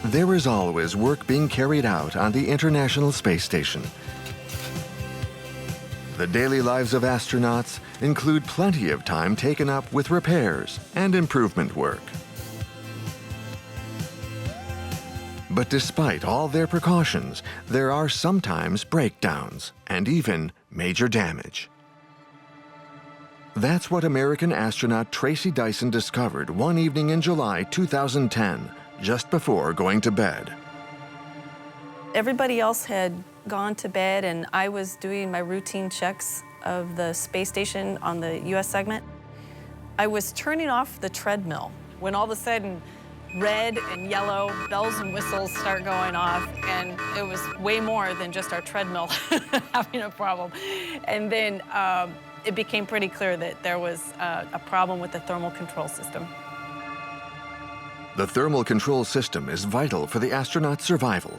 Speaker 1: There is always work being carried out on the International Space Station. The daily lives of astronauts include plenty of time taken up with repairs and improvement work. But despite all their precautions, there are sometimes breakdowns and even major damage. That's what American astronaut Tracy Dyson discovered one evening in July 2010, just before going to bed.
Speaker 9: Everybody else had gone to bed, and I was doing my routine checks of the space station on the US segment. I was turning off the treadmill when all of a sudden red and yellow bells and whistles start going off, and it was way more than just our treadmill having a problem. And then it became pretty clear that there was a problem with the thermal control system.
Speaker 1: The thermal control system is vital for the astronaut's survival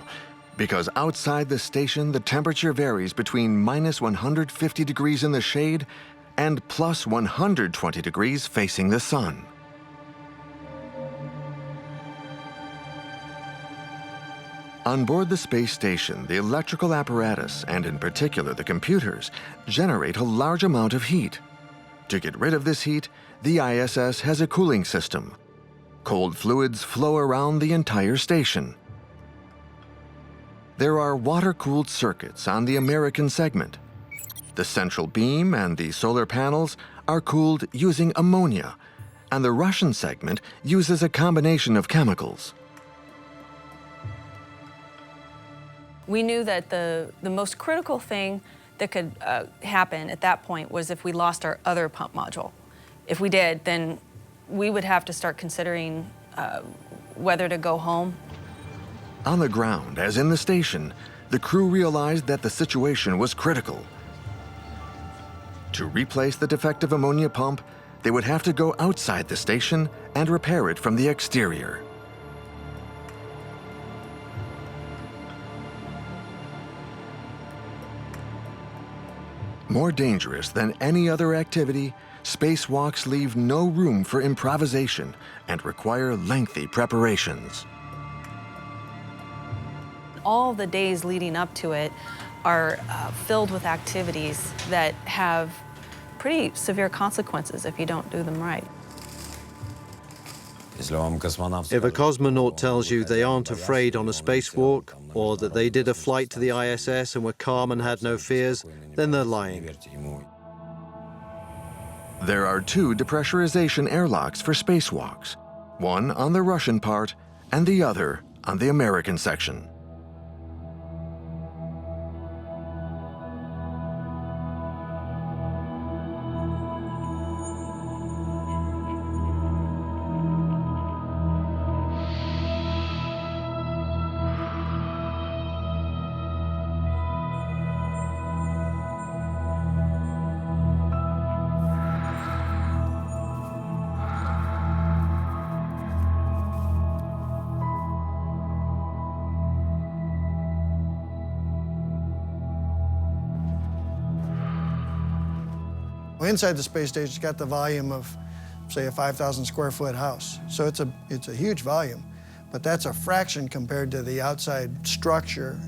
Speaker 1: because outside the station, the temperature varies between minus 150 degrees in the shade and plus 120 degrees facing the sun. On board the space station, the electrical apparatus, and in particular the computers, generate a large amount of heat. To get rid of this heat, the ISS has a cooling system. Cold fluids flow around the entire station. There are water-cooled circuits on the American segment. The central beam and the solar panels are cooled using ammonia, and the Russian segment uses a combination of chemicals.
Speaker 9: We knew that the most critical thing that could happen at that point was if we lost our other pump module. If we did, then we would have to start considering whether to go home.
Speaker 1: On the ground, as in the station, the crew realized that the situation was critical. To replace the defective ammonia pump, they would have to go outside the station and repair it from the exterior. More dangerous than any other activity, spacewalks leave no room for improvisation and require lengthy preparations.
Speaker 9: All the days leading up to it are filled with activities that have pretty severe consequences if you don't do them right.
Speaker 5: If a cosmonaut tells you they aren't afraid on a spacewalk, or that they did a flight to the ISS and were calm and had no fears, then they're lying.
Speaker 1: There are 2 depressurization airlocks for spacewalks, one on the Russian part and the other on the American section.
Speaker 2: Inside the space station, it's got the volume of, say, a 5,000 square foot house. So it's a huge volume, but that's a fraction compared to the outside structure.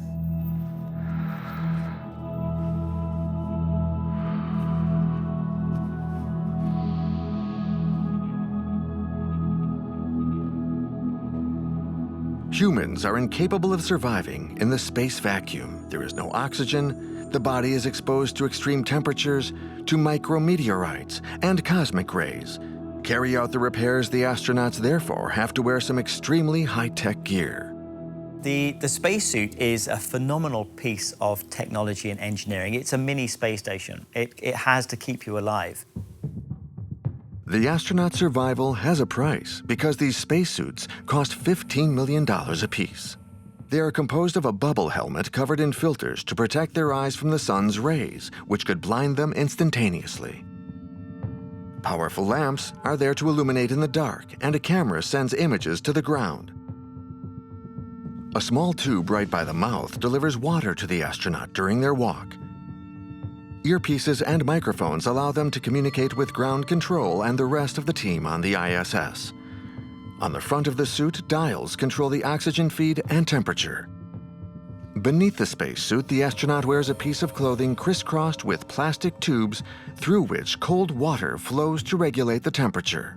Speaker 1: Humans are incapable of surviving in the space vacuum. There is no oxygen, the body is exposed to extreme temperatures, to micrometeorites and cosmic rays. Carry out the repairs the astronauts therefore have to wear some extremely high-tech gear.
Speaker 12: The The spacesuit is a phenomenal piece of technology and engineering. It's a mini space station. It has to keep you alive.
Speaker 1: The astronaut survival has a price because these spacesuits cost $15 million apiece. They are composed of a bubble helmet covered in filters to protect their eyes from the sun's rays, which could blind them instantaneously. Powerful lamps are there to illuminate in the dark, and a camera sends images to the ground. A small tube right by the mouth delivers water to the astronaut during their walk. Earpieces and microphones allow them to communicate with ground control and the rest of the team on the ISS. On the front of the suit, dials control the oxygen feed and temperature. Beneath the spacesuit, the astronaut wears a piece of clothing crisscrossed with plastic tubes through which cold water flows to regulate the temperature.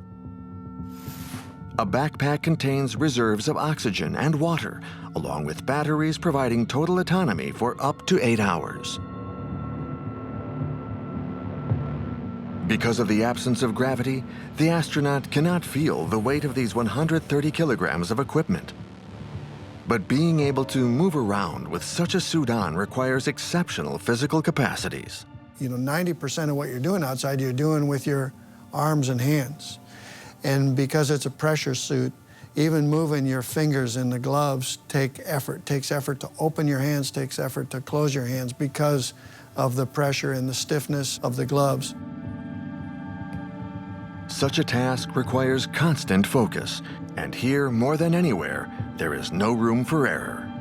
Speaker 1: A backpack contains reserves of oxygen and water, along with batteries providing total autonomy for up to 8 hours. Because of the absence of gravity, the astronaut cannot feel the weight of these 130 kilograms of equipment. But being able to move around with such a suit on requires exceptional physical capacities.
Speaker 2: 90% of what you're doing outside, you're doing with your arms and hands. And because it's a pressure suit, even moving your fingers in the gloves takes effort to open your hands, takes effort to close your hands because of the pressure and the stiffness of the gloves.
Speaker 1: Such a task requires constant focus, and here, more than anywhere, there is no room for error.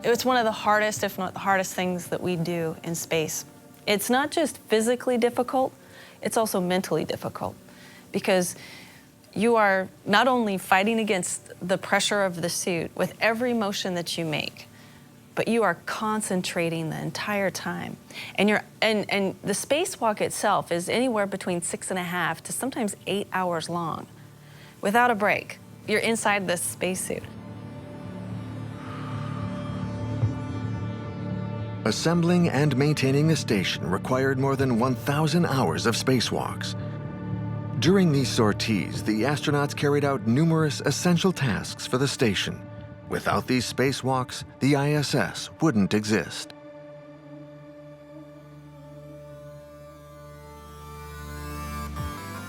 Speaker 9: It's one of the hardest, if not the hardest things that we do in space. It's not just physically difficult, it's also mentally difficult, because you are not only fighting against the pressure of the suit with every motion that you make, but you are concentrating the entire time. And the spacewalk itself is anywhere between 6.5 to sometimes 8 hours long, without a break. You're inside this spacesuit.
Speaker 1: Assembling and maintaining the station required more than 1,000 hours of spacewalks. During these sorties, the astronauts carried out numerous essential tasks for the station. Without these spacewalks, the ISS wouldn't exist.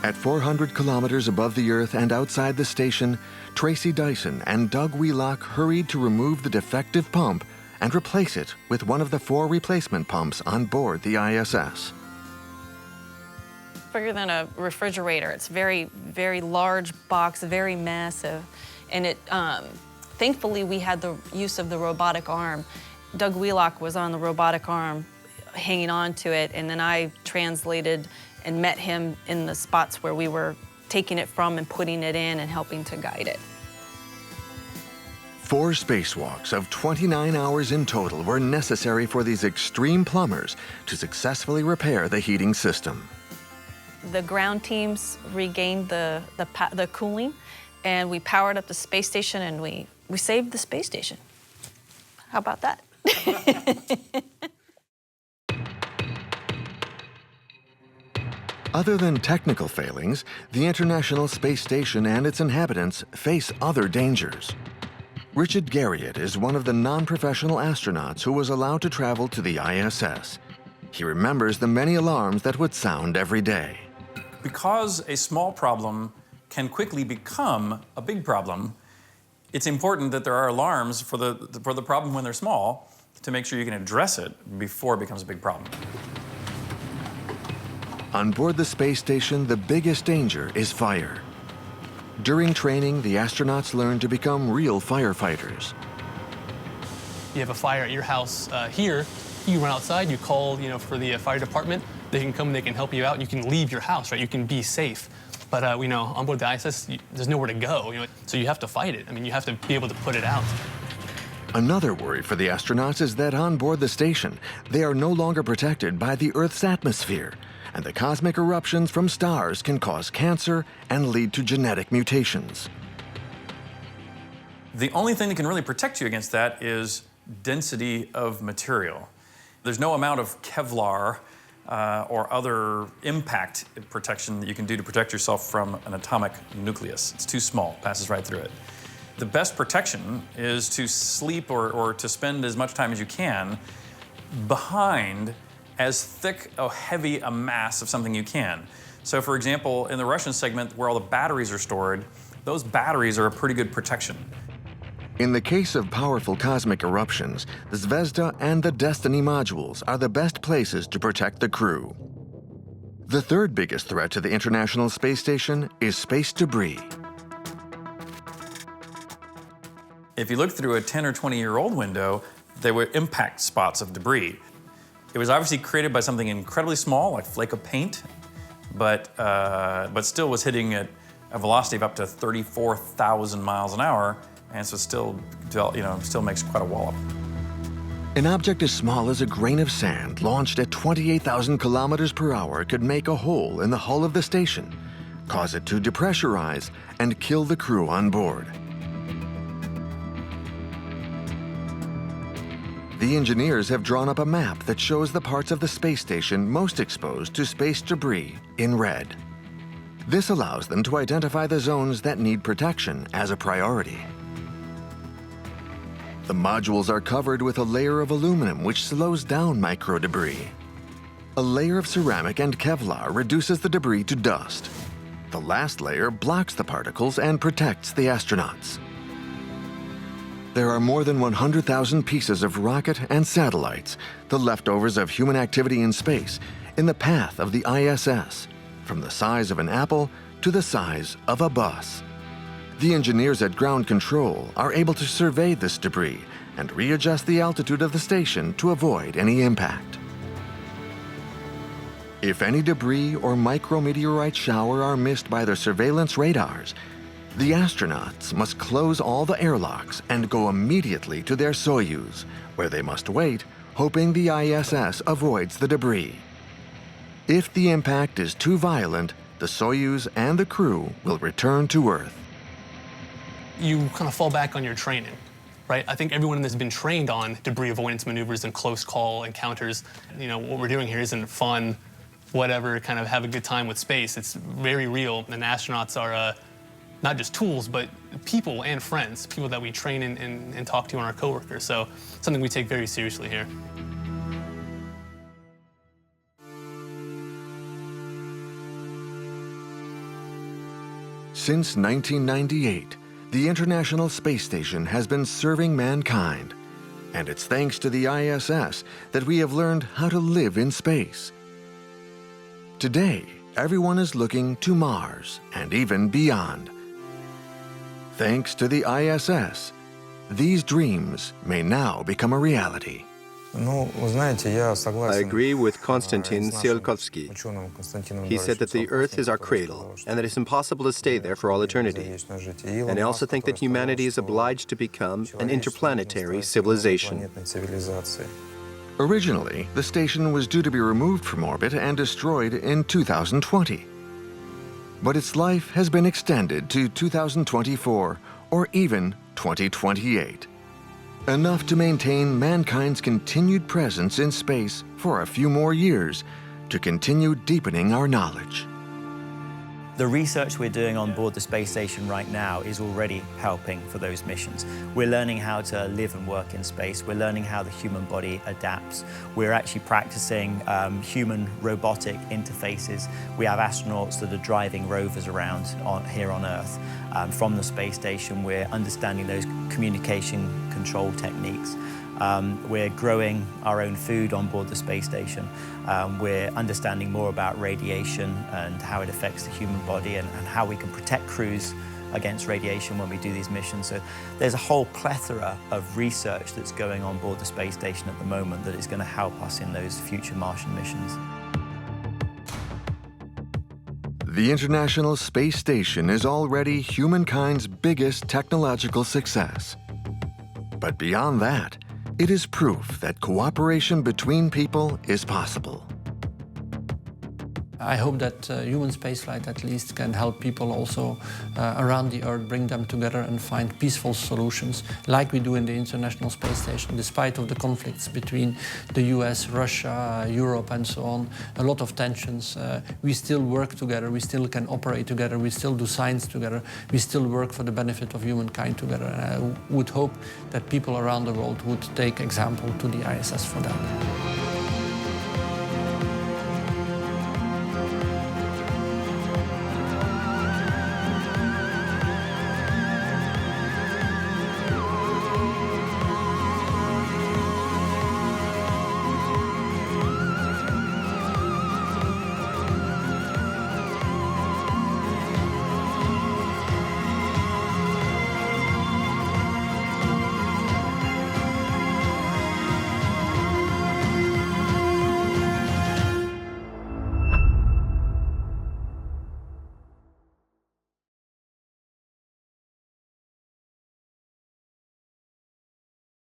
Speaker 1: At 400 kilometers above the Earth and outside the station, Tracy Dyson and Doug Wheelock hurried to remove the defective pump and replace it with one of the 4 replacement pumps on board the ISS.
Speaker 9: Bigger than a refrigerator. It's very, very large box, very massive. And it, thankfully, we had the use of the robotic arm. Doug Wheelock was on the robotic arm, hanging on to it, and then I translated and met him in the spots where we were taking it from and putting it in and helping to guide it.
Speaker 1: 4 spacewalks of 29 hours in total were necessary for these extreme plumbers to successfully repair the heating system.
Speaker 9: The ground teams regained the cooling, and we powered up the space station, and we saved the space station. How about that?
Speaker 1: Other than technical failings, the International Space Station and its inhabitants face other dangers. Richard Garriott is one of the non-professional astronauts who was allowed to travel to the ISS. He remembers the many alarms that would sound every day.
Speaker 10: Because a small problem can quickly become a big problem, it's important that there are alarms for the problem when they're small to make sure you can address it before it becomes a big problem.
Speaker 1: On board the space station, the biggest danger is fire. During training, the astronauts learn to become real firefighters.
Speaker 16: You have a fire at your house here, you run outside, you call for the fire department, they can come, they can help you out, you can leave your house, right? You can be safe. But on board the ISS, there's nowhere to go, so you have to fight it. I mean, you have to be able to put it out.
Speaker 1: Another worry for the astronauts is that on board the station, they are no longer protected by the Earth's atmosphere, and the cosmic eruptions from stars can cause cancer and lead to genetic mutations.
Speaker 10: The only thing that can really protect you against that is density of material. There's no amount of Kevlar or other impact protection that you can do to protect yourself from an atomic nucleus. It's too small, passes right through it. The best protection is to sleep or to spend as much time as you can behind as thick or heavy a mass of something you can. So for example, in the Russian segment where all the batteries are stored, those batteries are a pretty good protection.
Speaker 1: In the case of powerful cosmic eruptions, the Zvezda and the Destiny modules are the best places to protect the crew. The third biggest threat to the International Space Station is space debris.
Speaker 10: If you look through a 10 or 20-year-old window, there were impact spots of debris. It was obviously created by something incredibly small, like a flake of paint, but still was hitting at a velocity of up to 34,000 miles an hour, and so still makes quite a wallop.
Speaker 1: An object as small as a grain of sand launched at 28,000 kilometers per hour could make a hole in the hull of the station, cause it to depressurize, and kill the crew on board. The engineers have drawn up a map that shows the parts of the space station most exposed to space debris in red. This allows them to identify the zones that need protection as a priority. The modules are covered with a layer of aluminum which slows down microdebris. A layer of ceramic and Kevlar reduces the debris to dust. The last layer blocks the particles and protects the astronauts. There are more than 100,000 pieces of rocket and satellites, the leftovers of human activity in space, in the path of the ISS, from the size of an apple to the size of a bus. The engineers at ground control are able to survey this debris and readjust the altitude of the station to avoid any impact. If any debris or micrometeorite shower are missed by their surveillance radars, the astronauts must close all the airlocks and go immediately to their Soyuz, where they must wait, hoping the ISS avoids the debris. If the impact is too violent, the Soyuz and the crew will return to Earth.
Speaker 16: You kind of fall back on your training, right? I think everyone has been trained on debris avoidance maneuvers and close call encounters. You know, what we're doing here isn't fun, whatever, kind of have a good time with space. It's very real, and astronauts are not just tools, but people and friends, people that we train and talk to and our coworkers. So something we take very seriously here.
Speaker 1: Since 1998, the International Space Station has been serving mankind, and it's thanks to the ISS that we have learned how to live in space. Today, everyone is looking to Mars and even beyond. Thanks to the ISS, these dreams may now become a reality.
Speaker 3: I agree with Konstantin Tsiolkovsky. He said that the Earth is our cradle, and that it's impossible to stay there for all eternity. And I also think that humanity is obliged to become an interplanetary civilization.
Speaker 1: Originally, the station was due to be removed from orbit and destroyed in 2020. But its life has been extended to 2024 or even 2028. Enough to maintain mankind's continued presence in space for a few more years to continue deepening our knowledge.
Speaker 12: The research we're doing on board the space station right now is already helping for those missions. We're learning how to live and work in space. We're learning how the human body adapts. We're actually practicing human-robotic interfaces. We have astronauts that are driving rovers around here on Earth. From the space station, we're understanding those communication control techniques. We're growing our own food on board the space station. We're understanding more about radiation and how it affects the human body and how we can protect crews against radiation when we do these missions. So there's a whole plethora of research that's going on board the space station at the moment that is going to help us in those future Martian missions.
Speaker 1: The International Space Station is already humankind's biggest technological success. But beyond that, it is proof that cooperation between people is possible.
Speaker 4: I hope that human spaceflight at least can help people also around the Earth, bring them together and find peaceful solutions like we do in the International Space Station. Despite of the conflicts between the US, Russia, Europe and so on, a lot of tensions, we still work together, we still can operate together, we still do science together, we still work for the benefit of humankind together. And I would hope that people around the world would take example to the ISS for that.